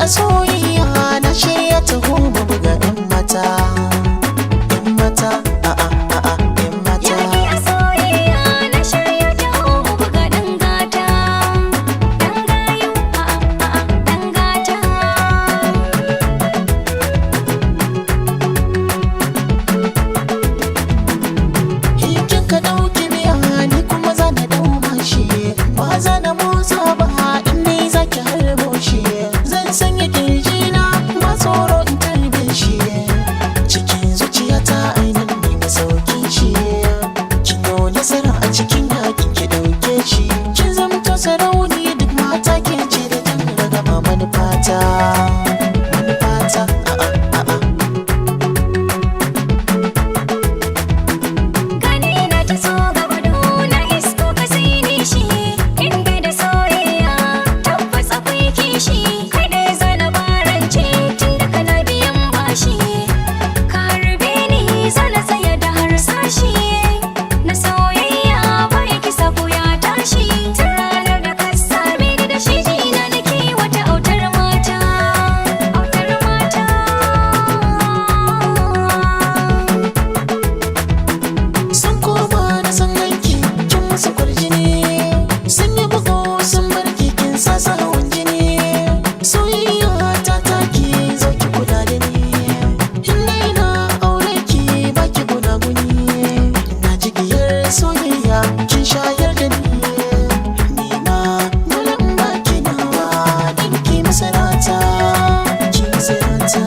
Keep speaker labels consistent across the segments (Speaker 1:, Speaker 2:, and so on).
Speaker 1: a soyayya na shirya taho mu buga ɗan mata. Ɗan mata, a'a, a'a, ɗan mata.
Speaker 2: Yaƙi a soyayya na shirya taho mu buga ɗan gata. Ɗan gayu, a'a, a'a, ɗan gata.
Speaker 1: Hikin ka ɗauki biya ni kuma za na ɗau mashi. Ba za na motsa ba in ni za ki harbo shi. Zan sanya kirjina ba tsoro in tarbe shi. Cikin zuciyata ainihin ne masaukin shi. Kin yi nasara a cikin yakin ki ɗauke shi. Kin zamto sarauni duk mata ke ce da jan ragama manufata. Manufata, a'a, a'a.
Speaker 2: Gani na ta so gaba na isko ka sai ni shi. In bai da soyayya tabbas akwai kishi. Kai dai zana barance tun da kana biyan bashi. Ka harbe ni zana tsaya da harsashi. Na soyayya bai kisa ko ya tashi. Tun ranar da ka same ni da shi jina nake wata autar mata. Autar mata.
Speaker 1: Sun koma da san aiki kin musu kwarjini. Sun yi bugu sun bar kin sa su hawan jini. Soyayya ta taki zo ki kula da ni. In dai na aure ki baki gunaguni. Na jigiyar soyayya kin shayar da ni. Ni ma dole in baki nawa dan ki masarata. Ki masarata.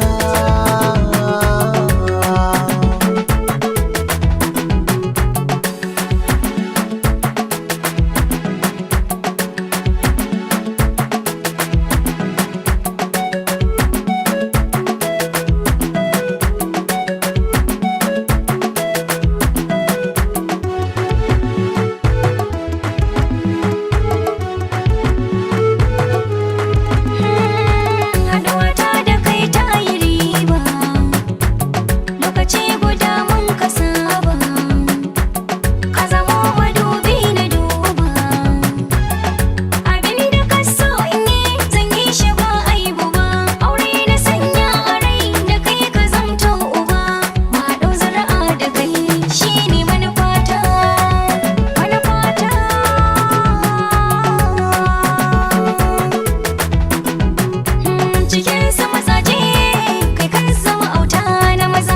Speaker 2: Haɗuwata da kai ta yi riba. Lokaci guda mun ka saba. Ka zamo madubi na duba. Abin da ka so in yi zan yi shi ba aibu ba. Aure na sanya a rai da kai ka zamto uba. Ma ɗau zuri'a da kai shi ne manufata. Manufata. Cikin sa mazaje kai kan zama auta na maza.